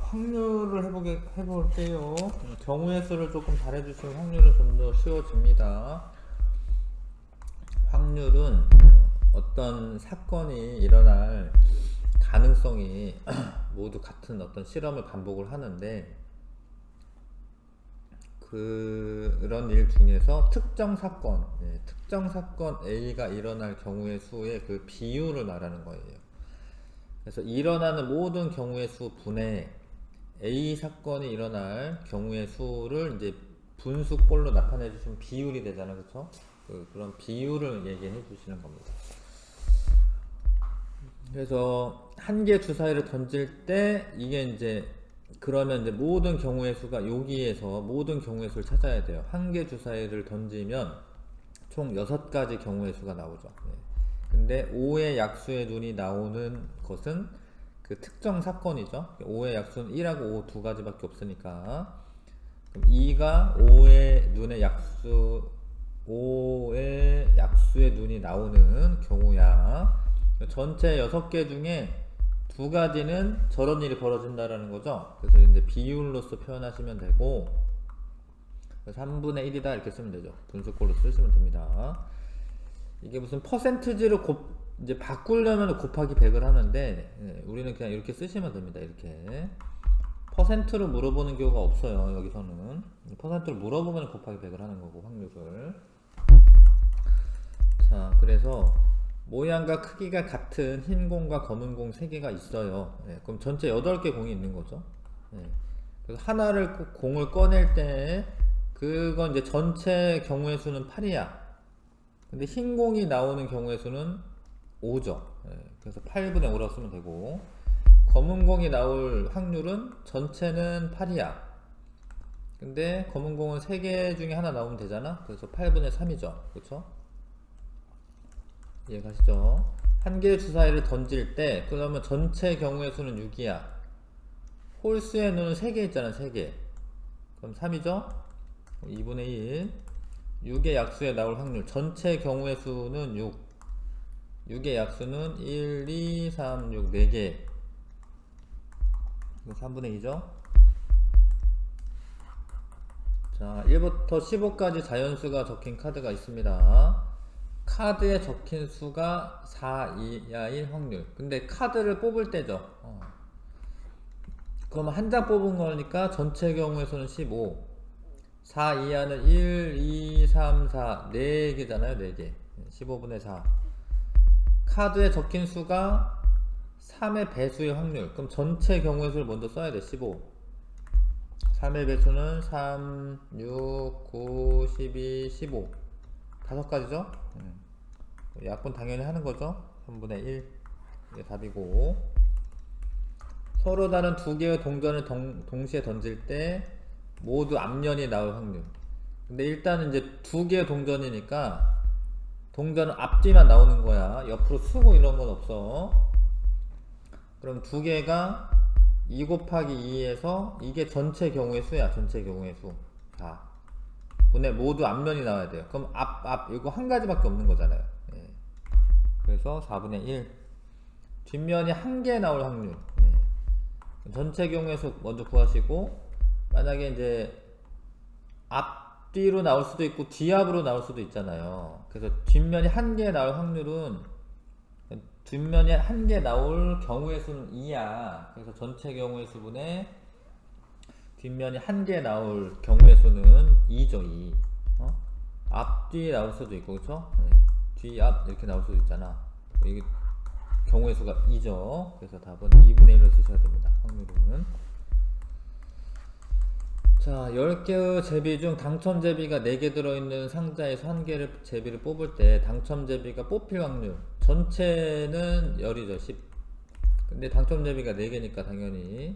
확률을 해볼게요. 경우의 수를 조금 잘해주시면 확률은 좀 더 쉬워집니다. 확률은 어떤 사건이 일어날 가능성이 모두 같은 어떤 실험을 반복을 하는데, 그런 일 중에서 특정 사건, 특정 사건 A가 일어날 경우의 수의 그 비율을 말하는 거예요. 그래서 일어나는 모든 경우의 수 분의 A 사건이 일어날 경우의 수를 이제 분수꼴로 나타내 주시면 비율이 되잖아요. 그렇죠? 그런 비율을 얘기해 주시는 겁니다. 그래서 한 개 주사위를 던질 때 이게 이제 그러면 이제 모든 경우의 수가 여기에서 모든 경우의 수를 찾아야 돼요. 한 개 주사위를 던지면 총 6가지 경우의 수가 나오죠. 근데 5의 약수의 눈이 나오는 것은 그 특정 사건이죠. 5의 약수는 1하고 5 두 가지밖에 없으니까. 그럼 2가 5의 약수의 눈이 나오는 경우야. 전체 6개 중에 두 가지는 저런 일이 벌어진다라는 거죠. 그래서 이제 비율로서 표현하시면 되고, 3분의 1이다 이렇게 쓰면 되죠. 분수꼴로 쓰시면 됩니다. 이게 무슨 퍼센트지를 이제 바꾸려면 곱하기 100을 하는데, 우리는 그냥 이렇게 쓰시면 됩니다. 이렇게 퍼센트로 물어보는 경우가 없어요. 여기서는 퍼센트로 물어보면 곱하기 100을 하는 거고, 확률을. 자, 그래서 모양과 크기가 같은 흰 공과 검은 공 3개가 있어요. 그럼 전체 8개 공이 있는 거죠. 그래서 하나를 공을 꺼낼 때 그건 이제 전체 경우의 수는 8이야. 근데 흰 공이 나오는 경우의 수는 5죠. 그래서 8분의 5라고 쓰면 되고, 검은 공이 나올 확률은 전체는 8이야. 근데 검은 공은 3개 중에 하나 나오면 되잖아. 그래서 8분의 3이죠. 그쵸? 이해가시죠? 한 개의 주사위를 던질 때 그러면 전체 경우의 수는 6이야. 홀수의 눈은 3개 있잖아. 3개. 그럼 3이죠? 2분의 1. 6의 약수에 나올 확률 전체 경우의 수는 6. 6의 약수는 1, 2, 3, 6 4개. 이거 3분의 2죠? 자, 1부터 15까지 자연수가 적힌 카드가 있습니다. 카드에 적힌 수가 4 이하일 확률. 근데 카드를 뽑을 때죠. 그러면 한 장 뽑은 거니까 전체 경우의 수는 15. 4 이하는 1, 2, 3, 4 4개잖아요. 4개. 15분의 4. 카드에 적힌 수가 3의 배수의 확률. 그럼 전체 경우의 수를 먼저 써야 돼. 15. 3의 배수는 3, 6, 9, 12, 15. 5가지죠? 약분 당연히 하는 거죠. 3분의 1. 이게 답이고. 서로 다른 두 개의 동전을 동시에 던질 때 모두 앞면이 나올 확률. 근데 일단은 이제 두 개의 동전이니까 동전은 앞뒤만 나오는 거야. 옆으로 쓰고 이런 건 없어. 그럼 두 개가 2 곱하기 2에서 이게 전체 경우의 수야. 전체 경우의 수. 자, 분의 모두 앞면이 나와야 돼요. 그럼 앞 이거 한 가지밖에 없는 거잖아요. 그래서 4분의 1. 뒷면이 한 개 나올 확률. 전체 경우의 수 먼저 구하시고, 만약에 이제 앞뒤로 나올 수도 있고 뒤앞으로 나올 수도 있잖아요. 그래서 뒷면이 한 개 나올 확률은, 뒷면이 한 개 나올 경우의 수는 2야. 그래서 전체 경우의 수분의 뒷면이 한 개 나올 경우의 수는 2죠. 2. 앞뒤에 나올 수도 있고, 그쵸? 뒤앞 이렇게 나올 수도 있잖아. 이게 경우의 수가 2죠. 그래서 답은 2분의 1로 쓰셔야 됩니다. 확률은. 자, 10개의 제비 중 당첨 제비가 4개 들어있는 상자에서 한 개를 제비를 뽑을 때 당첨 제비가 뽑힐 확률. 전체는 10이죠. 10. 근데 당첨 제비가 4개니까 당연히,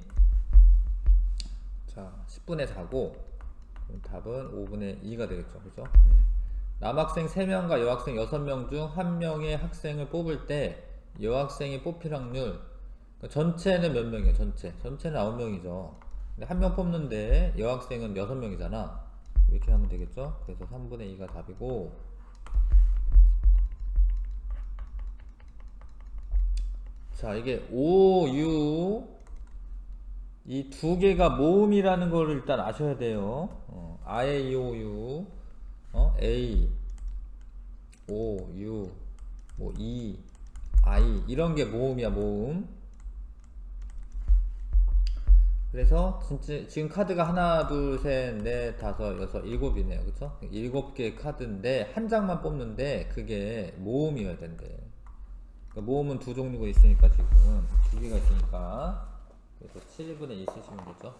자, 10분의 4고, 답은 5분의 2가 되겠죠. 그죠? 남학생 3명과 여학생 6명 중 1명의 학생을 뽑을 때 여학생이 뽑힐 확률. 전체는 몇 명이에요? 전체는 9명이죠. 근데 한 명 뽑는데 여학생은 6명이잖아. 이렇게 하면 되겠죠? 그래서 3분의 2가 답이고. 자, 이게 5, 6, 이 두 개가 모음이라는 걸 일단 아셔야 돼요. 아에 이오유, A, O, U, 뭐 E, I 이런 게 모음이야, 모음. 그래서 진짜 지금 카드가 하나, 둘, 셋, 넷, 다섯, 여섯, 일곱이네요, 그쵸? 일곱 개 카드인데 한 장만 뽑는데 그게 모음이어야 된대. 그러니까 모음은 두 종류가 있으니까 지금 두 개가 있으니까 그래서 7분의 2 쓰시면 되죠.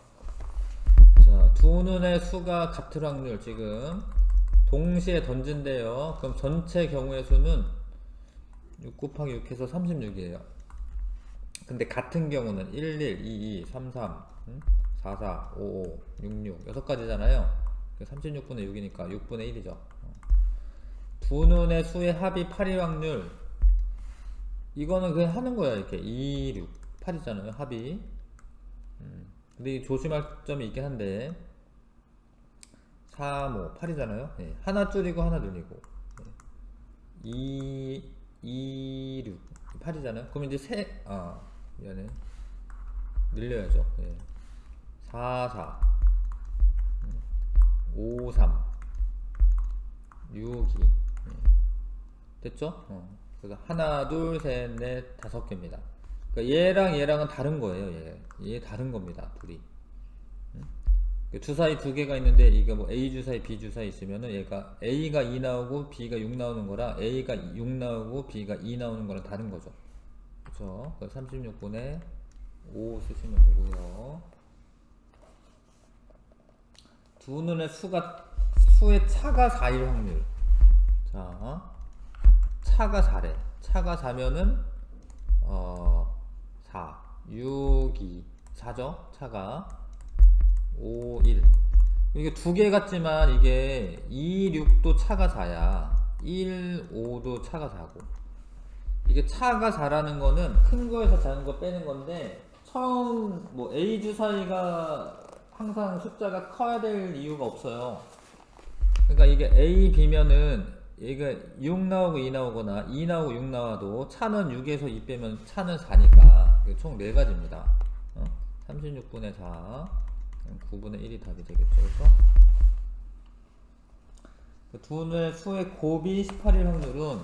자, 두 눈의 수가 같을 확률 지금 동시에 던진대요. 그럼 전체 경우의 수는 6 곱하기 6 해서 36이에요. 근데 같은 경우는 1, 1, 2, 2, 3, 3, 4, 4, 5, 5, 6, 6 6가지잖아요. 36분의 6이니까 6분의 1이죠. 두 눈의 수의 합이 8일 확률 이거는 그냥 하는 거야. 이렇게 2, 6, 8이잖아요. 합이. 근데 조심할 점이 있긴 한데 3, 5, 8이잖아요. 네. 하나 줄이고 하나 늘리고 2, 2, 6, 8이잖아요. 그럼 이제 미안해. 늘려야죠. 네. 4, 4, 5, 3, 6, 2. 네. 됐죠? 그래서 하나, 둘, 셋, 넷, 5개입니다. 그러니까 얘랑 얘랑은 다른 거예요. 얘 다른 겁니다. 둘이. 주사위 두 개가 있는데 이게 뭐 A 주사위, B 주사위 있으면은 얘가 A가 2 나오고 B가 6 나오는 거랑 A가 6 나오고 B가 2 나오는 거랑 다른 거죠. 그렇죠? 36분의 5 쓰시면 되고요. 두 눈의 수의 차가 4일 확률. 자, 차가 4래. 차가 4면은 4, 6, 2, 4죠? 차가 5, 1. 이게 두 개 같지만 이게 2, 6도 차가 4야. 1, 5도 차가 4고. 이게 차가 4라는 거는 큰 거에서 작은 거 빼는 건데 처음 뭐 A 주사위가 항상 숫자가 커야 될 이유가 없어요. 그러니까 이게 A, B면은 얘가 6 나오고 2 나오거나 2 나오고 6 나와도 차는 6에서 2 빼면 차는 4니까 총 4가지입니다. 36분의 4 9분의 1이 답이 되겠죠. 그래서 두 눈의 수의 곱이 18일 확률은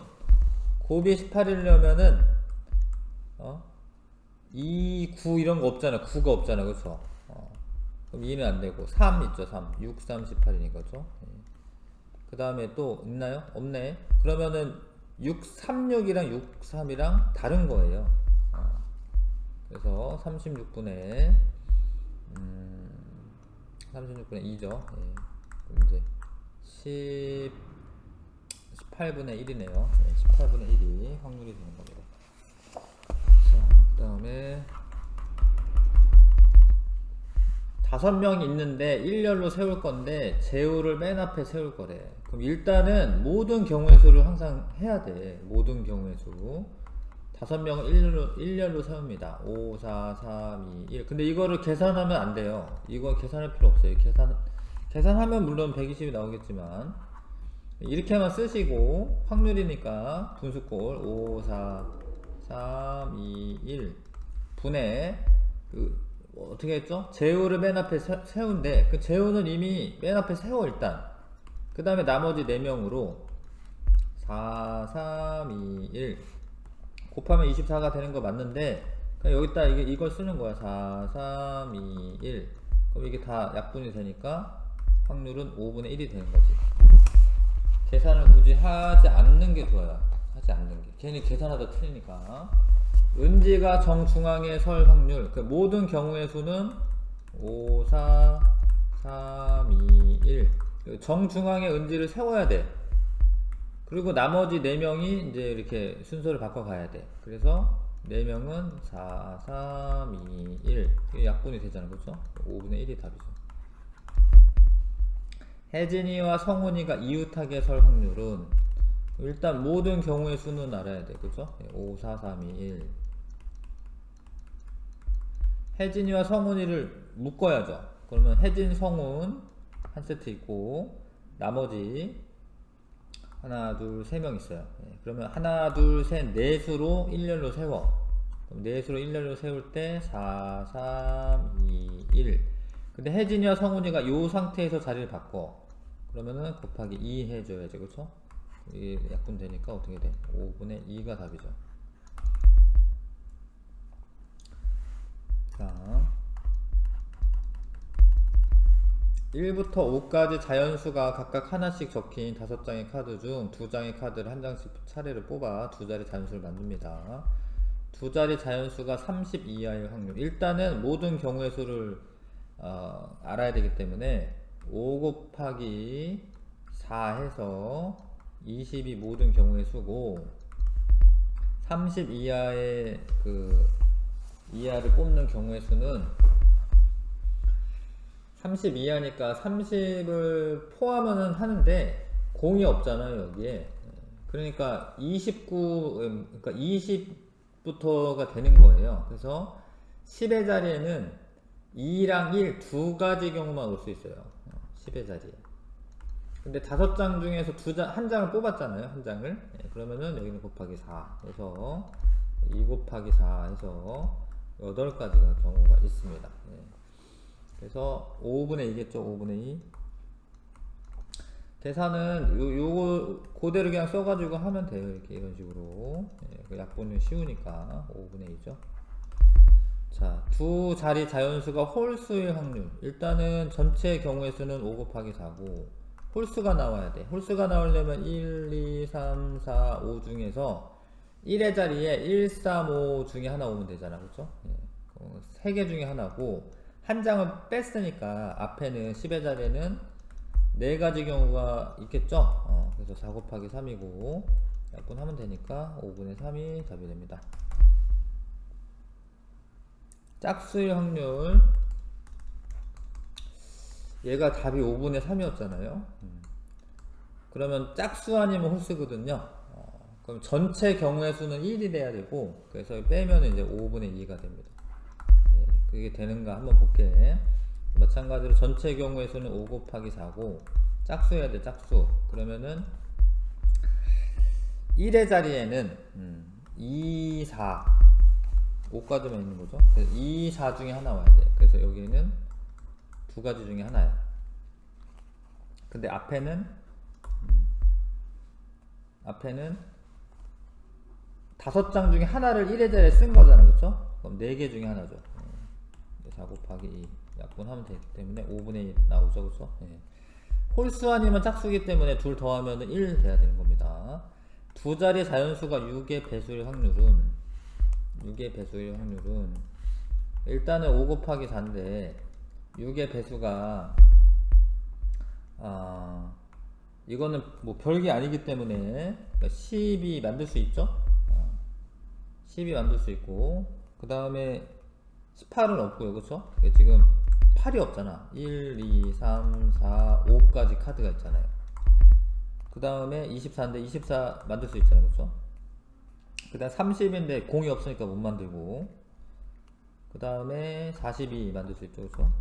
곱이 18이려면은 2, 9 이런 거 없잖아. 9가 없잖아. 그쵸? 그럼 2는 안 되고 3 있죠. 3 6, 3, 18이니까 그죠? 그 다음에 또 있나요? 없네. 그러면은 6, 3, 6이랑 6, 3이랑 다른 거예요. 그래서 36분의 2죠. 그럼 이제 18분의 1이네요. 18분의 1이 확률이 되는 겁니다. 자, 그 다음에 5명이 있는데 일렬로 세울 건데 제우를 맨 앞에 세울 거래. 그럼 일단은 모든 경우의 수를 항상 해야 돼. 모든 경우의 수 5명을 일렬로 세웁니다. 5, 4, 3, 2, 1. 근데 이거를 계산하면 안 돼요. 이거 계산할 필요 없어요. 계산하면 물론 120이 나오겠지만 이렇게만 쓰시고 확률이니까 분수꼴 5, 4, 3, 2, 1 분의 어떻게 했죠? 제우를 맨 앞에 세운데 그 제우는 이미 맨 앞에 세워 일단. 그 다음에 나머지 4명으로 4, 3, 2, 1 곱하면 24가 되는 거 맞는데 여기다 이걸 쓰는 거야. 4, 3, 2, 1 그럼 이게 다 약분이 되니까 확률은 5분의 1이 되는 거지. 계산을 굳이 하지 않는 게 좋아요. 하지 않는 게. 괜히 계산하다 틀리니까. 은지가 정중앙에 설 확률. 그 모든 경우의 수는 5, 4, 3, 2, 1. 정중앙에 은지를 세워야 돼. 그리고 나머지 4명이 이제 이렇게 순서를 바꿔 가야 돼. 그래서 4명은 4, 3, 2, 1. 이게 약분이 되잖아. 그렇죠? 5분의 1이 답이죠. 혜진이와 성훈이가 이웃하게 설 확률은 일단 모든 경우의 수는 알아야 돼. 그죠? 5, 4, 3, 2, 1. 혜진이와 성훈이를 묶어야죠. 그러면 혜진, 성훈 한 세트 있고 나머지 하나, 둘, 3명 있어요. 그러면 하나, 둘, 셋, 넷으로 일렬로 세워. 그럼 넷으로 일렬로 세울 때 4, 3, 2, 1. 근데 혜진이와 성훈이가 요 상태에서 자리를 바꿔. 그러면은 곱하기 2 해줘야지, 그쵸? 이게 약분 되니까 어떻게 돼? 5분의 2가 답이죠. 자, 1부터 5까지 자연수가 각각 하나씩 적힌 5장의 카드 중 2장의 카드를 한 장씩 차례로 뽑아 두 자리 자연수를 만듭니다. 두 자리 자연수가 30 이하의 확률. 일단은 모든 경우의 수를 알아야 되기 때문에 5 곱하기 4 해서 20이 모든 경우의 수고, 30 이하의 이하를 뽑는 경우의 수는 30 이하니까 30을 포함은 하는데 공이 없잖아요, 여기에. 그러니까 그러니까 20부터가 되는 거예요. 그래서 10의 자리에는 2랑 1 두 가지 경우만 올 수 있어요. 10의 자리에. 근데 5장 중에서 한 장을 뽑았잖아요, 한 장을. 그러면은 여기는 곱하기 4 해서 2 곱하기 4 해서 8가지가 경우가 있습니다. 그래서 5분의 2겠죠, 5분의 2. 계산은 요거 그대로 그냥 써가지고 하면 돼요. 이렇게 이런 식으로. 약분은 쉬우니까 5분의 2죠. 자, 두 자리 자연수가 홀수의 확률. 일단은 전체 경우의 수는 5 곱하기 4고 홀수가 나와야 돼. 홀수가 나오려면 1, 2, 3, 4, 5 중에서 1의 자리에 1, 3, 5 중에 하나 오면 되잖아, 그쵸? 3개 중에 하나고 한 장을 뺐으니까 앞에는 10의 자리에는 4가지 경우가 있겠죠? 그래서 4 곱하기 3이고 약분하면 되니까 5분의 3이 답이 됩니다. 짝수의 확률, 얘가 답이 5분의 3이었잖아요. 그러면 짝수 아니면 홀수거든요. 그럼 전체 경우의 수는 1이 돼야 되고, 그래서 빼면 이제 5분의 2가 됩니다. 그게 되는가 한번 볼게. 마찬가지로 전체 경우의 수는 5 곱하기 4고 짝수 해야 돼, 짝수. 그러면은 1의 자리에는 2, 4, 5까지만 있는 거죠. 그래서 2, 4 중에 하나 와야 돼. 그래서 여기는 두 가지 중에 하나야. 근데 앞에는 5장 중에 하나를 1의 자리에 쓴 거잖아, 그쵸? 그럼 4개 중에 하나죠. 4 곱하기 2 약분하면 되기 때문에 5분의 1 나오죠, 그쵸? 홀수 아니면 짝수기 때문에 둘 더하면 1 돼야 되는 겁니다. 두 자리 자연수가 6의 배수일 확률은 일단은 5 곱하기 4인데 6의 배수가 이거는 뭐 별게 아니기 때문에 10이 만들 수 있죠. 10이 만들 수 있고, 그 다음에 18은 없고요, 그쵸? 지금 8이 없잖아. 1, 2, 3, 4, 5까지 카드가 있잖아요. 그 다음에 24인데 24 만들 수 있잖아요, 그쵸? 그 다음 30인데 공이 없으니까 못 만들고, 그 다음에 42 만들 수 있죠, 그쵸?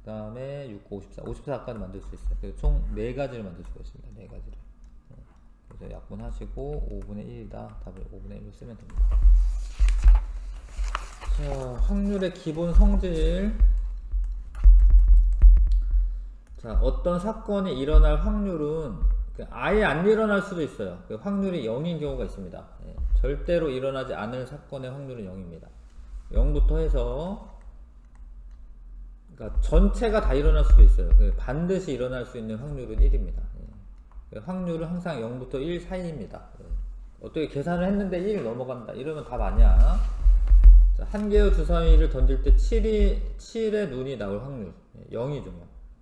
그 다음에 6, 54, 54까지 만들 수 있어요. 그래서 총 4가지를 만들 수가 있습니다. 4가지를. 그래서 약분하시고 5분의 1이다. 답을 5분의 1로 쓰면 됩니다. 자, 확률의 기본 성질. 자, 어떤 사건이 일어날 확률은 아예 안 일어날 수도 있어요. 확률이 0인 경우가 있습니다. 절대로 일어나지 않을 사건의 확률은 0입니다. 0부터 해서 그러니까 전체가 다 일어날 수도 있어요. 반드시 일어날 수 있는 확률은 1입니다. 확률은 항상 0부터 1 사이입니다. 어떻게 계산을 했는데 1 넘어간다 이러면 답 아니야. 자, 한 개의 주사위를 던질 때 7의 눈이 나올 확률 0이죠.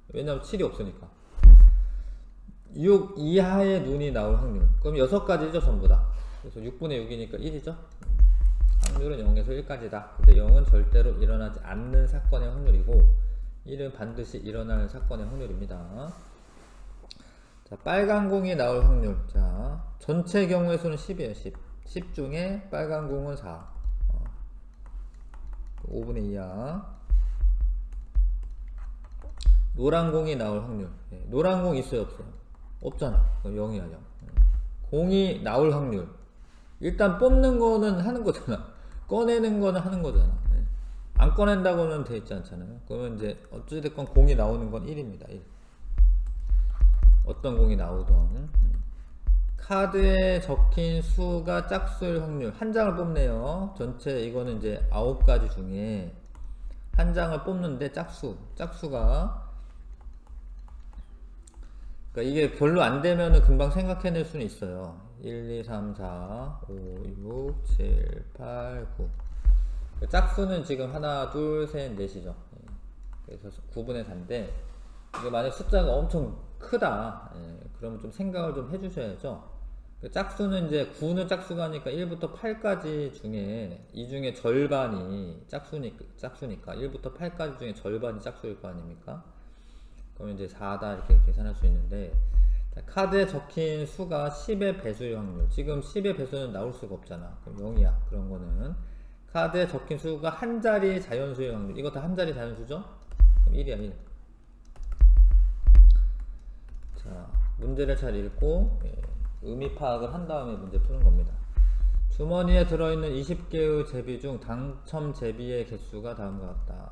왜냐면 7이 없으니까. 6 이하의 눈이 나올 확률, 그럼 6가지죠 전부 다. 그래서 6분의 6이니까 1이죠. 확률은 0에서 1까지다. 근데 0은 절대로 일어나지 않는 사건의 확률이고 1은 반드시 일어날 사건의 확률입니다. 자, 빨간 공이 나올 확률. 자, 전체 경우의 수는 10이에요. 10 중에 빨간 공은 4. 5분의 2야. 노란 공이 나올 확률. 노란 공 있어요, 없어요? 없잖아. 그럼 0이야, 0. 공이 나올 확률. 일단 뽑는 거는 하는 거잖아. 꺼내는 거는 하는 거잖아. 안 꺼낸다고는 돼 있지 않잖아요. 그러면 이제 어찌됐건 공이 나오는 건 1입니다. 1. 어떤 공이 나오던. 카드에 적힌 수가 짝수일 확률. 한 장을 뽑네요. 전체 이거는 이제 9가지 중에 한 장을 뽑는데 짝수가. 그러니까 이게 별로 안 되면은 금방 생각해낼 수는 있어요. 1, 2, 3, 4, 5, 6, 7, 8, 9. 짝수는 지금 하나, 둘, 셋, 넷이죠. 그래서 9분의 4인데, 이게 만약 숫자가 엄청 크다. 그러면 좀 생각을 좀 해주셔야죠. 짝수는 이제 9는 짝수가 하니까 1부터 8까지 중에 이 중에 절반이 짝수니까 1부터 8까지 중에 절반이 짝수일 거 아닙니까? 그러면 이제 4다 이렇게 계산할 수 있는데, 카드에 적힌 수가 10의 배수일 확률. 지금 10의 배수는 나올 수가 없잖아. 그럼 0이야. 그런 거는 카드에 적힌 수가 한 자리 자연수일 확률. 이거 다 한 자리 자연수죠? 그럼 1이야 1. 자, 문제를 잘 읽고 의미 파악을 한 다음에 문제 푸는 겁니다. 주머니에 들어있는 20개의 제비 중 당첨 제비의 개수가 다음과 같다.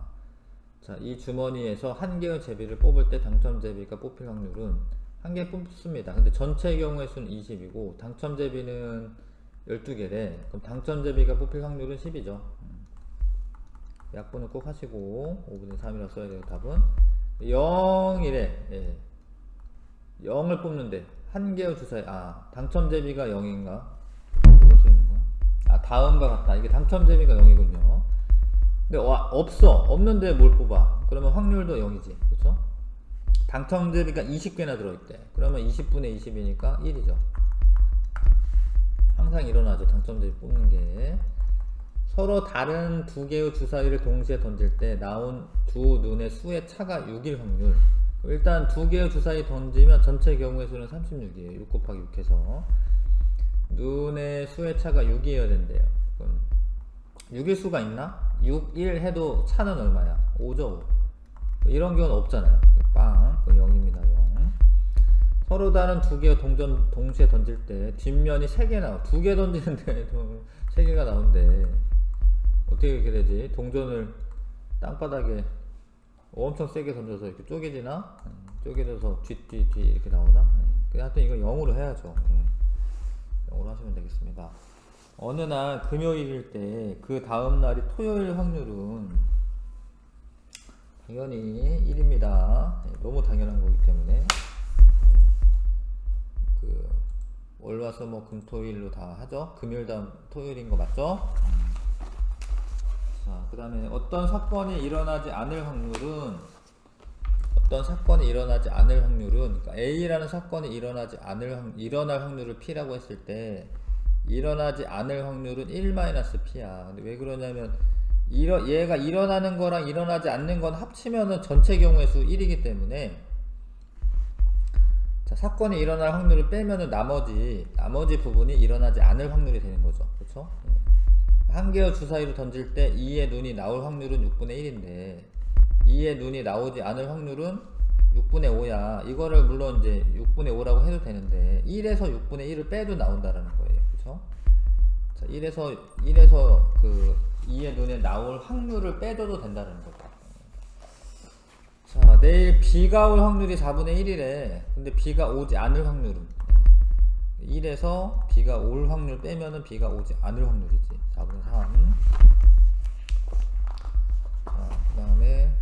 자, 이 주머니에서 한 개의 제비를 뽑을 때 당첨 제비가 뽑힐 확률은 한 개 뽑습니다. 근데 전체 경우의 수는 20이고 당첨 제비는 12개래. 그럼 당첨 제비가 뽑힐 확률은 10이죠. 약분을 꼭 하시고 5분의 3이라고 써야 돼요. 답은 0이래. 0을 뽑는데 한 개의 주사위. 당첨 제비가 0인가? 뭐가 써있는가? 다음과 같다. 이게 당첨 제비가 0이군요. 근데 없는데 뭘 뽑아? 그러면 확률도 0이지. 그쵸? 당첨 제비가 20개나 들어있대. 그러면 20분의 20이니까 1이죠. 항상 일어나죠. 당첨 제비 뽑는 게. 서로 다른 두 개의 주사위를 동시에 던질 때 나온 두 눈의 수의 차가 6일 확률. 일단 두 개의 주사위 던지면 전체 경우의 수는 36이에요. 6 곱하기 6 해서 눈의 수의 차가 6이어야 된대요. 그럼 6일 수가 있나? 6, 1 해도 차는 얼마야? 5죠. 이런 경우는 없잖아요. 빵. 그럼 0입니다. 0. 서로 다른 두 개의 동시에 던질 때 뒷면이 3개 나와. 2개 던지는데 3개가 나온대. 어떻게 이렇게 되지? 동전을 땅바닥에 엄청 세게 던져서 이렇게 쪼개지나? 쪼개져서 뒤 이렇게 나오나? 하여튼 이거 0으로 해야죠. 0으로 하시면 되겠습니다. 어느 날 금요일일 때 그 다음 날이 토요일 확률은 당연히 1입니다. 너무 당연한 거기 때문에 월화수목금토일로 다 하죠. 금요일 다음 토요일인 거 맞죠? 자, 그 다음에 어떤 사건이 일어나지 않을 확률은 그러니까 A라는 사건이 일어날 확률을 P라고 했을 때 일어나지 않을 확률은 1-P야. 근데 왜 그러냐면 얘가 일어나는 거랑 일어나지 않는 건 합치면은 전체 경우의 수 1이기 때문에, 자, 사건이 일어날 확률을 빼면은 나머지 부분이 일어나지 않을 확률이 되는 거죠. 그렇죠? 한 개의 주사위를 던질 때 2의 눈이 나올 확률은 6분의 1인데 2의 눈이 나오지 않을 확률은 6분의 5야. 이거를 물론 이제 6분의 5라고 해도 되는데 1에서 6분의 1을 빼도 나온다라는 거예요. 그렇죠? 자, 1에서 그 2의 눈에 나올 확률을 빼줘도 된다는 거죠. 자, 내일 비가 올 확률이 4분의 1이래. 근데 비가 오지 않을 확률은 1에서 비가 올 확률 빼면은 비가 오지 않을 확률이지. 4분의 3. 자, 그 다음에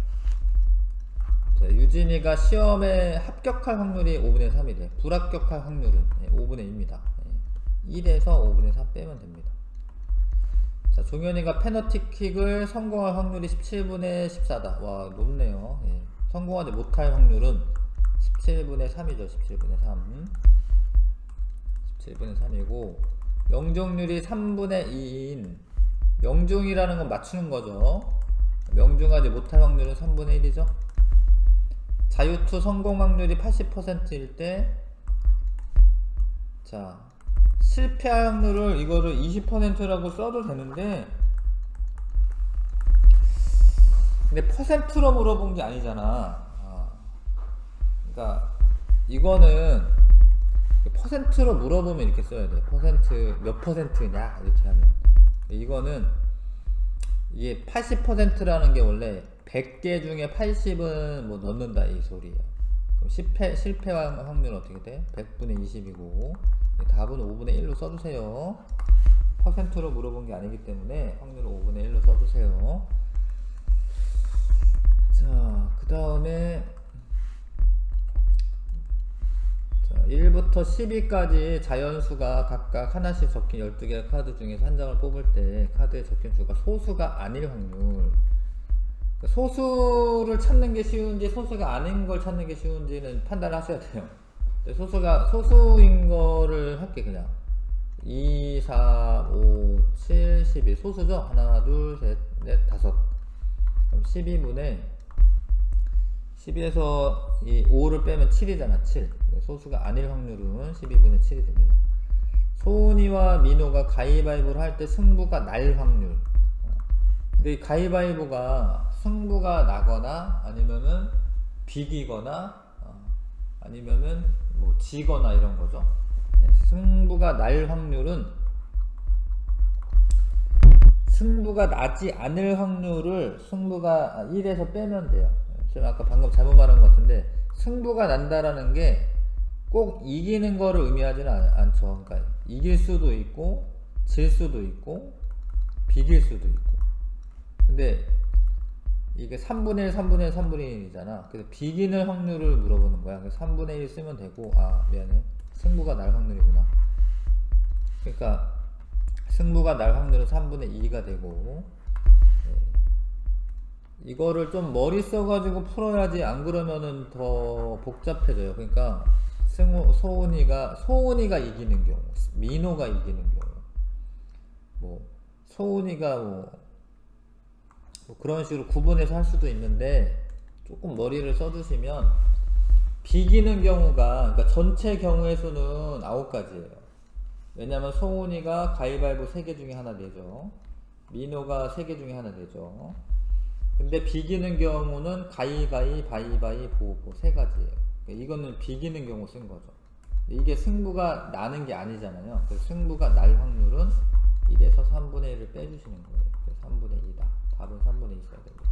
유진이가 시험에 합격할 확률이 5분의 3이래. 불합격할 확률은 5분의 2입니다. 1에서 5분의 3 빼면 됩니다. 자, 종현이가 페널티킥을 성공할 확률이 17분의 14다. 와, 높네요. 성공하지 못할 확률은 17분의 3이죠. 17분의 3. 17분의 3이고 명중률이 3분의 2인 명중이라는 건 맞추는 거죠. 명중하지 못할 확률은 3분의 1이죠. 자유투 성공 확률이 80%일 때, 자, 실패할 확률을 이거를 20%라고 써도 되는데, 근데 퍼센트로 물어본 게 아니잖아. 그러니까 이거는 퍼센트로 물어보면 이렇게 써야 돼. 퍼센트 몇 퍼센트냐 이렇게 하면, 이거는 이게 80%라는 게 원래 100개 중에 80은 뭐 넣는다 이 소리예요. 그럼 실패 확률은 어떻게 돼? 100분의 20이고 답은 5분의 1로 써주세요. 퍼센트로 물어본 게 아니기 때문에 확률을 5분의 1로 써주세요. 자, 그 다음에 1부터 10위까지 자연수가 각각 하나씩 적힌 12개의 카드 중에서 한 장을 뽑을 때 카드에 적힌 수가 소수가 아닐 확률. 소수를 찾는 게 쉬운지 소수가 아닌 걸 찾는 게 쉬운지는 판단을 하셔야 돼요. 소수인 거를 할게. 그냥 2, 4, 5, 7, 12 소수죠? 하나, 둘, 셋, 넷, 다섯. 그럼 12분의 12에서 이 5를 빼면 7이잖아. 7. 소수가 아닐 확률은 12분의 7이 됩니다. 소은이와 민호가 가위바위보를 할 때 승부가 날 확률. 근데 이 가위바위보가 승부가 나거나 아니면은 비기거나 아니면은 뭐 지거나 이런 거죠. 승부가 날 확률은 승부가 나지 않을 확률을 승부가 1에서 빼면 돼요. 제가 아까 방금 잘못 말한 것 같은데 승부가 난다라는 게 꼭 이기는 거를 의미하지는 않죠. 그러니까 이길 수도 있고 질 수도 있고 비길 수도 있고. 근데 이게 3분의 1, 3분의 1, 3분의 1이잖아. 그래서 비기는 확률을 물어보는 거야. 그래서 3분의 1 쓰면 되고, 아, 미안해. 승부가 날 확률이구나. 그러니까 승부가 날 확률은 3분의 2가 되고, 이거를 좀 머리 써가지고 풀어야지. 안 그러면은 더 복잡해져요. 그러니까 소은이가 이기는 경우, 민호가 이기는 경우, 뭐 소은이가 뭐 그런 식으로 구분해서 할 수도 있는데 조금 머리를 써주시면 비기는 경우가, 그러니까 전체 경우의 수는 9가지예요. 왜냐면 소은이가 가위바위보 3개 중에 하나 내죠. 민호가 3개 중에 하나 내죠. 근데 비기는 경우는 가위바위, 바위바위, 보고 3가지예요. 그러니까 이거는 비기는 경우 쓴 거죠. 이게 승부가 나는 게 아니잖아요. 그래서 승부가 날 확률은 1에서 3분의 1을 빼주시는 거예요. 그래서 3분의 2다. 답은 3분의 2 써야 됩니다.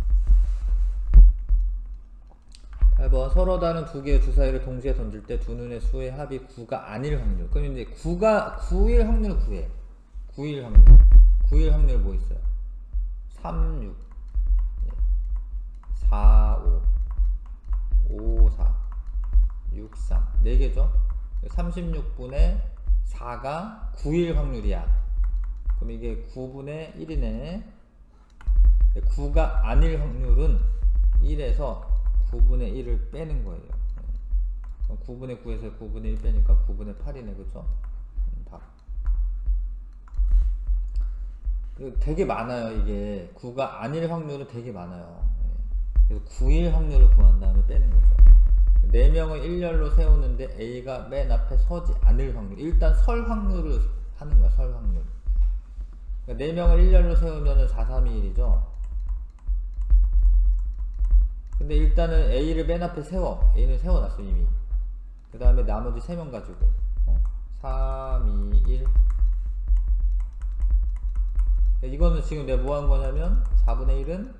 8번 서로 다른 두 개의 주사위를 동시에 던질 때 두 눈의 수의 합이 9가 아닐 확률. 그럼 이제 9일 확률 구해. 9일 확률. 9일 확률 뭐 있어요? 3, 6, 4, 5, 5, 4, 6, 3. 4개죠? 36분의 4가 9일 확률이야. 그럼 이게 9분의 1이네. 9가 아닐 확률은 1에서 9분의 1을 빼는 거예요. 그럼 9분의 9에서 9분의 1 빼니까 9분의 8이네. 그쵸? 답. 되게 많아요. 이게 9가 아닐 확률은 되게 많아요. 그래서 9일 확률을 구한 다음에 빼는 거죠. 4명을 일렬로 세우는데 A가 맨 앞에 서지 않을 확률. 일단 설 확률을 하는 거야. 설 확률. 그러니까 4명을 일렬로 세우면은 4, 3, 2, 1이죠. 근데 일단은 A를 맨 앞에 세워. A는 세워놨어 이미. 그 다음에 나머지 3명 가지고 3, 2, 1. 이거는 지금 내가 뭐 한 거냐면 4분의 1은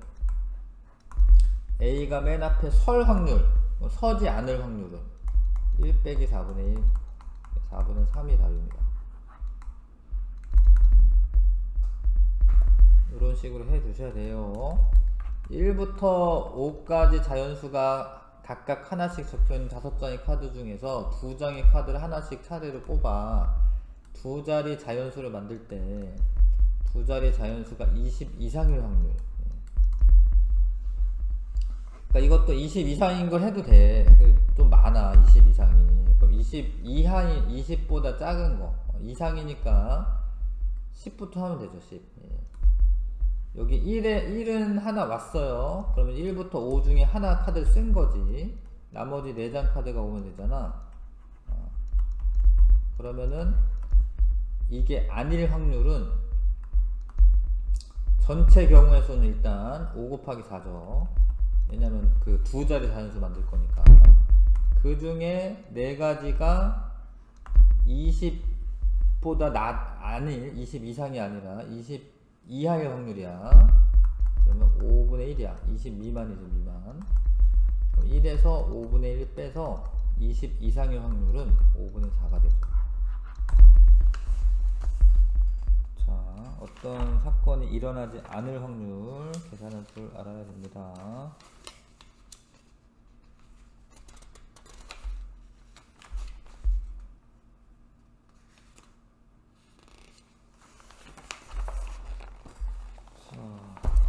A가 맨 앞에 설 확률, 서지 않을 확률은 1 빼기 4분의 1, 4분의 3이 답입니다. 이런 식으로 해 주셔야 돼요. 1부터 5까지 자연수가 각각 하나씩 적혀있는 5장의 카드 중에서 2장의 카드를 하나씩 차례로 뽑아 2자리 자연수를 만들 때 2자리 자연수가 20 이상일 확률. 그러니까 이것도 20 이상인 걸 해도 돼. 좀 많아 20 이상이. 그럼 20 이하인 20보다 작은 거 이상이니까 10부터 하면 되죠. 10. 여기 1은 하나 왔어요. 그러면 1부터 5 중에 하나 카드를 쓴 거지. 나머지 4장 카드가 오면 되잖아. 그러면은 이게 아닐 확률은 전체 경우의 수는 일단 5 곱하기 4죠. 왜냐면 그 2자리 자연수 만들 거니까. 그 중에 4가지가 20보다 아닐, 20 이상이 아니라 20 이하의 확률이야. 그러면 5분의 1이야. 20 미만이죠, 미만. 그럼 1에서 5분의 1 빼서 20 이상의 확률은 5분의 4가 되죠. 자, 어떤 사건이 일어나지 않을 확률 계산할 줄 알아야 됩니다.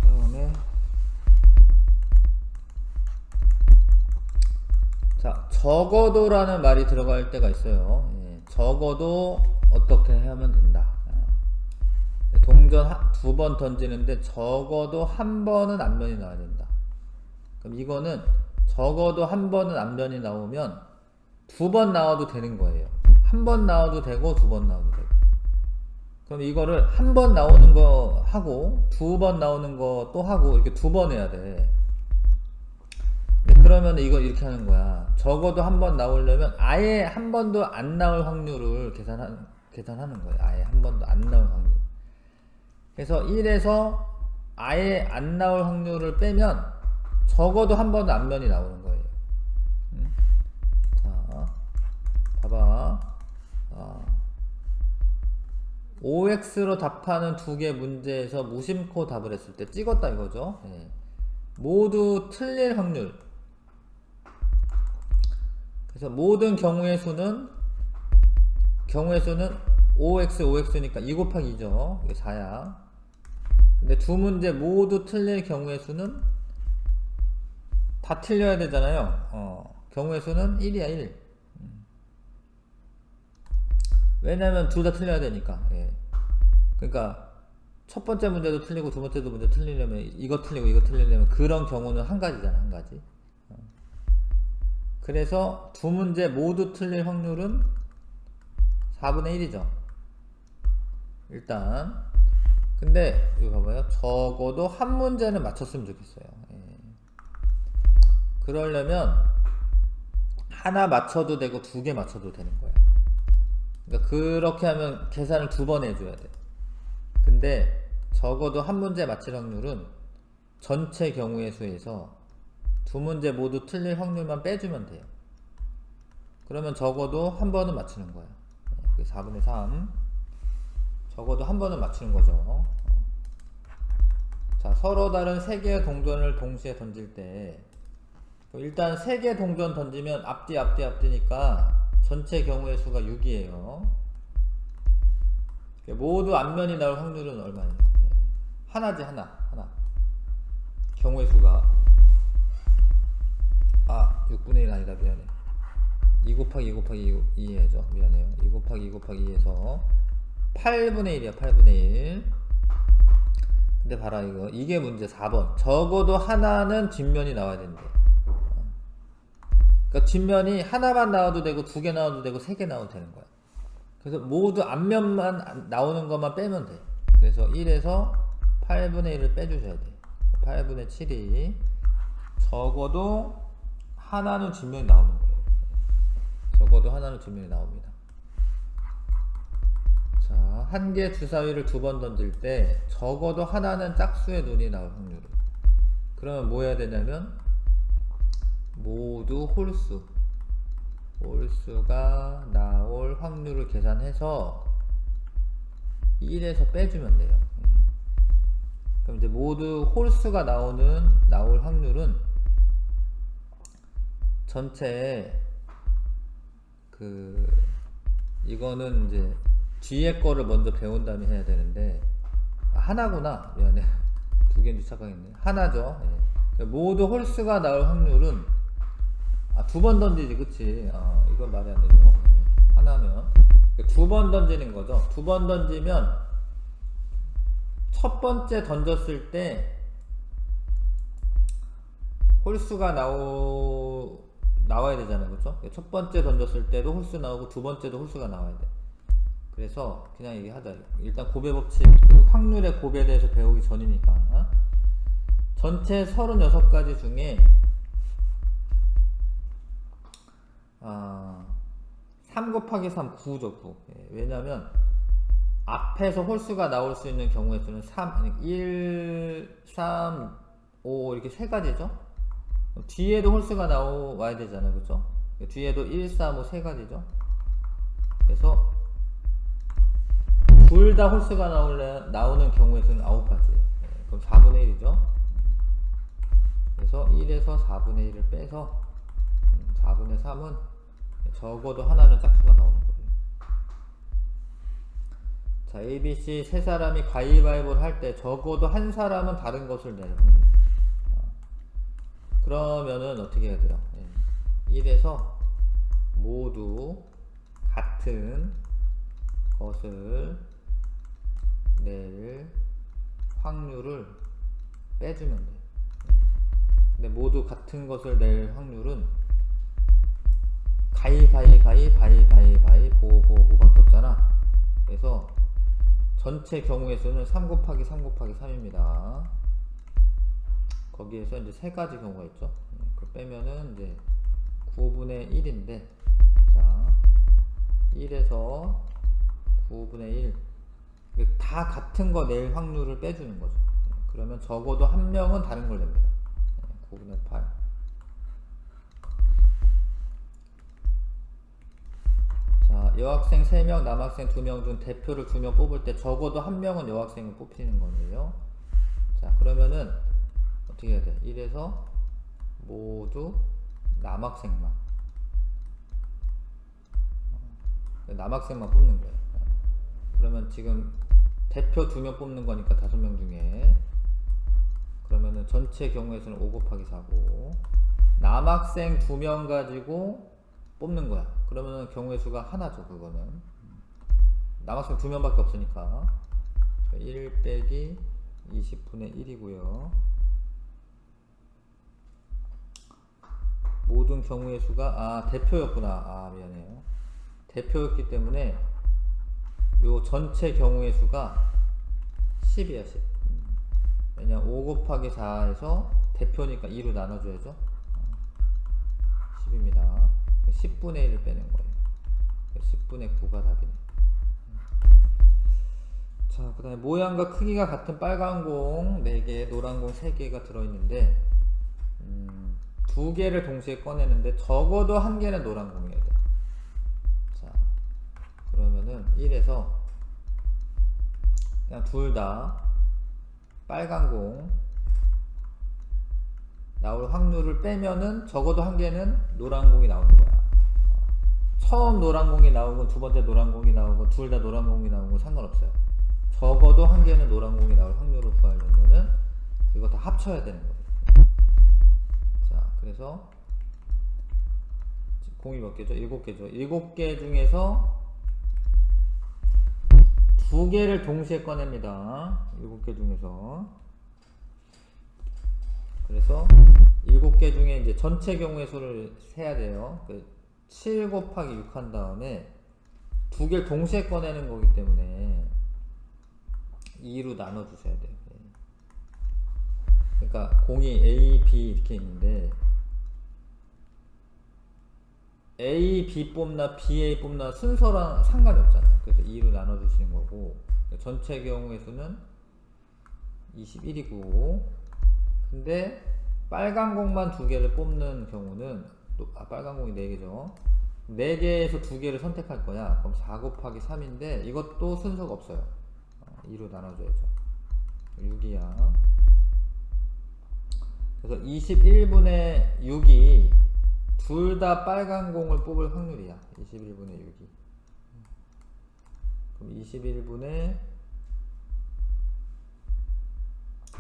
다음에 자, 적어도라는 말이 들어갈 때가 있어요. 예, 적어도 어떻게 하면 된다. 동전 2번 던지는데 적어도 한 번은 앞면이 나와야 된다. 그럼 이거는 적어도 한 번은 앞면이 나오면 2번 나와도 되는 거예요. 한 번 나와도 되고 2번 나와도 되고. 그럼 이거를 한 번 나오는 거 하고 2번 나오는 거 또 하고 이렇게 2번 해야 돼. 그러면 이거 이렇게 하는 거야. 적어도 한 번 나오려면 아예 한 번도 안 나올 확률을 계산하는 거예요. 아예 한 번도 안 나올 확률. 그래서 1에서 아예 안 나올 확률을 빼면 적어도 한 번도 앞면이 나오는 거예요. 자, 봐봐. OX로 답하는 2개 문제에서 무심코 답을 했을 때 찍었다 이거죠. 네. 모두 틀릴 확률. 그래서 모든 경우의 수는 OX, OX니까 2 곱하기 2죠. 이게 4야. 근데 2문제 모두 틀릴 경우의 수는 다 틀려야 되잖아요. 경우의 수는 1이야, 1. 왜냐면 둘 다 틀려야 되니까. 예. 그러니까 첫 번째 문제도 틀리고 두 번째도 문제 틀리려면 이거 틀리고 이거 틀리려면 그런 경우는 한 가지잖아, 한 가지. 그래서 2문제 모두 틀릴 확률은 4분의 1이죠. 일단 근데 이거 봐봐요. 적어도 한 문제는 맞췄으면 좋겠어요. 예. 그러려면 하나 맞춰도 되고 2개 맞춰도 되는 거야. 그러니까 그렇게 하면 계산을 2번 해줘야 돼. 근데 적어도 한 문제 맞힐 확률은 전체 경우의 수에서 2문제 모두 틀릴 확률만 빼주면 돼요. 그러면 적어도 한 번은 맞추는 거야. 4분의 3. 적어도 한 번은 맞추는 거죠. 자, 서로 다른 3개의 동전을 동시에 던질 때 일단 3개 동전 던지면 앞뒤니까 전체 경우의 수가 6이에요. 모두 앞면이 나올 확률은 얼마예요? 하나지, 하나. 경우의 수가 6분의 1 아니다, 미안해. 2 곱하기 2 곱하기 2 해야죠. 미안해요. 2 곱하기 2 곱하기 2에서 8분의 1이야, 8분의 1. 근데 봐라, 이게 문제 4번. 적어도 하나는 뒷면이 나와야 된대. 그러니까 뒷면이 하나만 나와도 되고 2개 나와도 되고 3개 나와도 되는 거야. 그래서 모두 앞면만 나오는 것만 빼면 돼. 그래서 1에서 8분의 1을 빼주셔야 돼. 8분의 7이 적어도 하나는 뒷면이 나오는 거예요. 적어도 하나는 뒷면이 나옵니다. 자, 한 개 주사위를 2번 던질 때 적어도 하나는 짝수의 눈이 나올 확률을. 그러면 뭐 해야 되냐면 모두 홀수가 나올 확률을 계산해서 1에서 빼주면 돼요. 그럼 이제 모두 홀수가 나올 확률은 전체에 이거는 이제 뒤에 거를 먼저 배운 다음에 해야 되는데 하나구나. 미안해. 2개인지 착각했네. 하나죠. 예. 모두 홀수가 나올 확률은 2번 던지지, 그치? 이건 말이 안 되죠. 하나면 2번 던지는 거죠. 2번 던지면 첫 번째 던졌을 때 홀수가 나와야 되잖아요, 그렇죠? 첫 번째 던졌을 때도 홀수 나오고 두 번째도 홀수가 나와야 돼. 그래서 그냥 얘기하자. 일단 고배 법칙, 확률의 고배에 대해서 배우기 전이니까 전체 36가지 중에 3 곱하기 3 9죠, 9. 왜냐면 앞에서 홀수가 나올 수 있는 경우의 수는 1, 3, 5 이렇게 세 가지죠. 뒤에도 홀수가 나와야 되잖아요. 그죠? 뒤에도 1, 3, 5 세 가지죠. 그래서 둘 다 홀수가 나오는 경우의 수는 9가지예요. 그럼 4분의 1이죠. 그래서 1에서 4분의 1을 빼서 4분의 3은 적어도 하나는 짝수가 나오는 거예요. 자, A, B, C 세 사람이 가위바위보를 할 때 적어도 한 사람은 다른 것을 내요. 그러면은 어떻게 해야 돼요? 1에서 모두 같은 것을 낼 확률을 빼주면 돼요. 근데 모두 같은 것을 낼 확률은 바이 보밖에 없잖아. 그래서 전체 경우의 수는 3 곱하기 3 곱하기 3입니다. 거기에서 이제 세 가지 경우가 있죠. 그걸 빼면은 이제 9분의 1인데, 자, 1에서 9분의 1. 다 같은 거 낼 확률을 빼주는 거죠. 그러면 적어도 한 명은 다른 걸 냅니다. 9분의 8. 자, 여학생 3명, 남학생 2명 중 대표를 2명 뽑을 때 적어도 한 명은 여학생을 뽑히는 거예요. 자, 그러면은 어떻게 해야 돼? 1에서 모두 남학생만 뽑는 거예요. 그러면 지금 대표 2명 뽑는 거니까 5명 중에, 그러면은 전체 경우의 수는 5 곱하기 4고, 남학생 2명 가지고 뽑는 거야. 그러면은 경우의 수가 하나죠. 그거는 남학생 2명밖에 없으니까 1 빼기 20분의 1이고요. 모든 경우의 수가 대표였구나. 미안해요. 대표였기 때문에 요 전체 경우의 수가 10이야. 10. 왜냐면 5 곱하기 4에서 대표니까 2로 나눠줘야죠. 10입니다. 10분의 1을 빼는 거예요. 10분의 9가 답이네. 자, 그 다음에 모양과 크기가 같은 빨간 공 4개, 노란 공 3개가 들어있는데, 2개를 동시에 꺼내는데 적어도 1개는 노란 공이어야 돼. 자, 그러면은 1에서 그냥 둘 다 빨간 공 나올 확률을 빼면은 적어도 1개는 노란 공이 나오는 거야. 처음 노란 공이 나오건 두 번째 노란 공이 나오건 둘 다 노란 공이 나오건 상관없어요. 적어도 1개는 노란 공이 나올 확률을 구하려면은 이거 다 합쳐야 되는 거예요. 자, 그래서 공이 몇 개죠? 7개죠. 7개 중에서 2개를 동시에 꺼냅니다. 7개 중에서. 그래서 7개 중에 이제 전체 경우의 수를 세야 돼요. 7 곱하기 6 한 다음에 2개를 동시에 꺼내는 거기 때문에 2로 나눠 주셔야 돼요. 그러니까 공이 A, B 이렇게 있는데 A, B 뽑나 B, A 뽑나 순서랑 상관이 없잖아요. 그래서 2로 나눠 주시는 거고, 전체 경우의 수는 21이고, 근데 빨간 공만 2개를 뽑는 경우는 빨간 공이 4개죠. 4개에서 2개를 선택할 거야. 그럼 4 곱하기 3인데 이것도 순서가 없어요. 2로 나눠줘야죠. 6이야. 그래서 21분의 6이 둘 다 빨간 공을 뽑을 확률이야. 21분의 6이. 그럼 21분의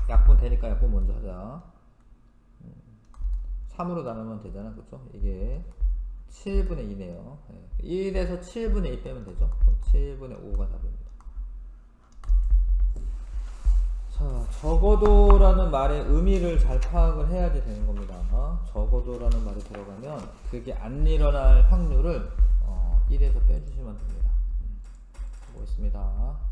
약분 되니까 약분 먼저 하자. 3으로 나누면 되잖아. 그쵸? 이게 7분의 2네요. 1에서 7분의 2 빼면 되죠. 그럼 7분의 5가 답입니다. 자, 적어도라는 말의 의미를 잘 파악을 해야지 되는 겁니다. 적어도라는 말이 들어가면 그게 안 일어날 확률을 1에서 빼주시면 됩니다. 보겠습니다.